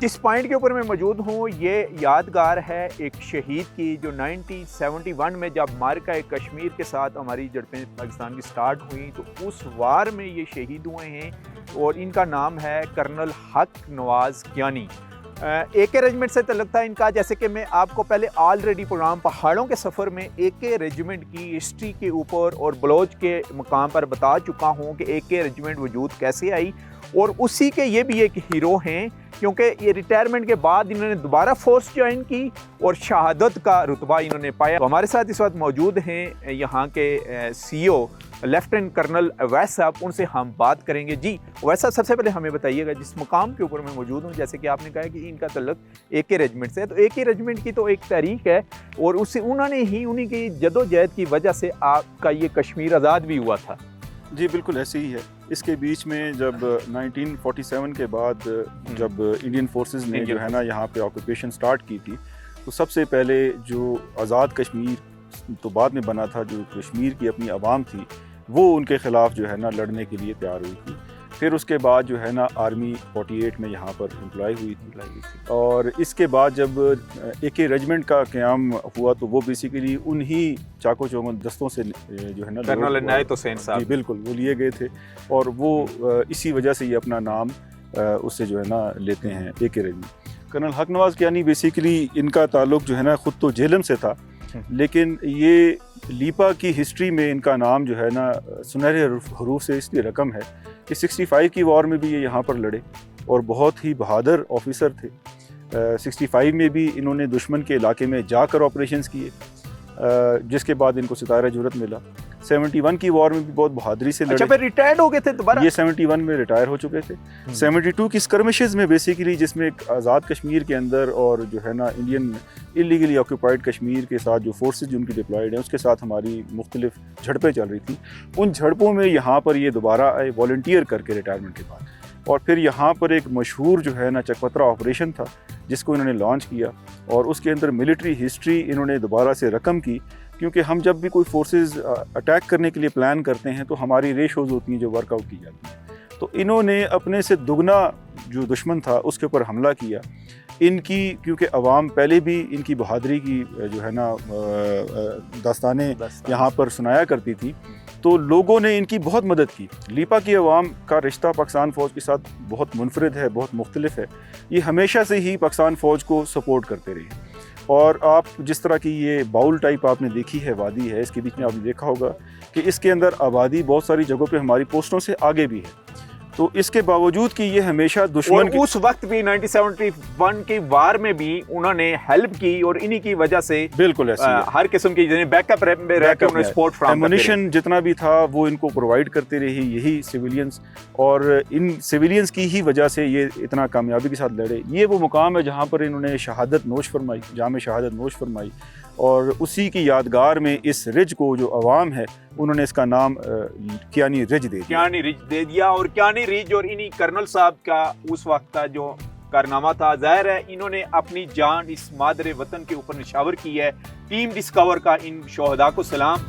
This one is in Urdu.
جس پوائنٹ کے اوپر میں موجود ہوں یہ یادگار ہے ایک شہید کی جو 1971 میں جب معرکہ کشمیر کے ساتھ ہماری جھڑپیں پاکستان کی سٹارٹ ہوئیں تو اس وار میں یہ شہید ہوئے ہیں اور ان کا نام ہے کرنل حق نواز کیانی۔ اے کے ریجمنٹ سے تعلق تھا ان کا، جیسے کہ میں آپ کو پہلے آلریڈی پروگرام پہاڑوں کے سفر میں اے کے ریجمنٹ کی ہسٹری کے اوپر اور بلوچ کے مقام پر بتا چکا ہوں کہ اے کے ریجمنٹ وجود کیسے آئی، اور اسی کے یہ بھی ایک ہیرو ہیں کیونکہ یہ ریٹائرمنٹ کے بعد انہوں نے دوبارہ فورس جوائن کی اور شہادت کا رتبہ انہوں نے پایا۔ ہمارے ساتھ اس وقت موجود ہیں یہاں کے سی او لیفٹیننٹ کرنل اویس صاحب، ان سے ہم بات کریں گے۔ جی اویس صاحب، سب سے پہلے ہمیں بتائیے گا جس مقام کے اوپر میں موجود ہوں، جیسے کہ آپ نے کہا کہ ان کا تعلق اے کے ریجمنٹ سے ہے، تو اے کے ریجمنٹ کی تو ایک تاریخ ہے اور اسے انہیں کی جدوجہد کی وجہ سے آپ کا یہ کشمیر آزاد بھی ہوا تھا۔ جی بالکل ایسے ہی ہے۔ اس کے بیچ میں جب 1947 کے بعد جب انڈین فورسز نے جو ہے نا یہاں پہ آکوپیشن سٹارٹ کی تھی، تو سب سے پہلے جو آزاد کشمیر تو بعد میں بنا تھا، جو کشمیر کی اپنی عوام تھی وہ ان کے خلاف جو ہے نا لڑنے کے لیے تیار ہوئی تھی۔ پھر اس کے بعد جو ہے نا آرمی 48 میں یہاں پر امپلائی ہوئی تھی، اور اس کے بعد جب اے کے ریجمنٹ کا قیام ہوا تو وہ بیسیکلی انہی چاکو چوبند دستوں سے جو ہے نا کرنل عنایت حسین صاحب، جی بالکل وہ لیے گئے تھے، اور وہ اسی وجہ سے یہ اپنا نام اس سے جو ہے نا لیتے ہیں اے کے ریجمنٹ۔ کرنل حق نواز کیانی بیسیکلی ان کا تعلق جو ہے نا خود تو جہلم سے تھا، لیکن یہ لیپا کی ہسٹری میں ان کا نام جو ہے نا سنہرے حروف سے اس لیے رقم ہے کہ 65 کی وار میں بھی یہ یہاں پر لڑے اور بہت ہی بہادر آفیسر تھے۔ 65 میں بھی انہوں نے دشمن کے علاقے میں جا کر آپریشنز کیے، جس کے بعد ان کو ستارہ جرأت ملا۔ 71 کی وار میں بھی بہت بہادری سے لڑے۔ اچھا، پھر ریٹائرڈ ہو گئے تھے دوبارہ؟ یہ 71 میں ریٹائر ہو چکے تھے۔ 72 کی اسکرمشز میں بیسیکلی، جس میں ایک آزاد کشمیر کے اندر اور جو ہے نا انڈین انلیگلی آکوپائڈ کشمیر کے ساتھ جو فورسز جن کی ڈپلائیڈ ہیں اس کے ساتھ ہماری مختلف جھڑپیں چل رہی تھیں، ان جھڑپوں میں یہاں پر یہ دوبارہ آئے والنٹیئر کر کے ریٹائرمنٹ کے بعد، اور پھر یہاں پر ایک مشہور جو ہے نا چکپترا آپریشن تھا جس کو انہوں نے لانچ کیا، اور اس کے اندر ملٹری ہسٹری انہوں نے دوبارہ سے رقم کی، کیونکہ ہم جب بھی کوئی فورسز اٹیک کرنے کے لیے پلان کرتے ہیں تو ہماری ریشوز ہوتی ہیں جو ورک آؤٹ کی جاتی ہیں، تو انہوں نے اپنے سے دگنا جو دشمن تھا اس کے اوپر حملہ کیا۔ ان کی کیونکہ عوام پہلے بھی ان کی بہادری کی جو ہے نا داستانیں یہاں پر سنایا کرتی تھی، تو لوگوں نے ان کی بہت مدد کی۔ لیپا کی عوام کا رشتہ پاکستان فوج کے ساتھ بہت منفرد ہے، بہت مختلف ہے، یہ ہمیشہ سے ہی پاکستان فوج کو سپورٹ کرتے رہے، اور آپ جس طرح کی یہ باؤل ٹائپ آپ نے دیکھی ہے وادی ہے، اس کے بیچ میں آپ نے دیکھا ہوگا کہ اس کے اندر آبادی بہت ساری جگہوں پہ ہماری پوسٹوں سے آگے بھی ہے، تو اس کے باوجود کہ یہ ہمیشہ دشمن اس وقت بھی 1971 کی وار میں بھی انہوں نے ہیلپ کی، اور انہی کی وجہ سے بالکل ایسے ہر قسم کی بیک اپ میں رہ کے انہیں سپورٹ فراہم کرتے رہے۔ ایمونیشن جتنا بھی تھا وہ ان کو پرووائڈ کرتے رہے یہی سویلینز، اور ان سویلینز کی ہی وجہ سے یہ اتنا کامیابی کے ساتھ لڑے۔ یہ وہ مقام ہے جہاں پر انہوں نے شہادت نوش فرمائی، جام شہادت نوش فرمائی، اور اسی کی یادگار میں اس رج کو جو عوام ہے انہوں نے اس کا نام کیانی رج دے دیا۔ کیانی رج دے دیا، اور کیانی رج اور انہی کرنل صاحب کا اس وقت کا جو کارنامہ تھا، ظاہر ہے انہوں نے اپنی جان اس مادر وطن کے اوپر نشاور کی ہے۔ ٹیم ڈسکور کا ان شہداء کو سلام۔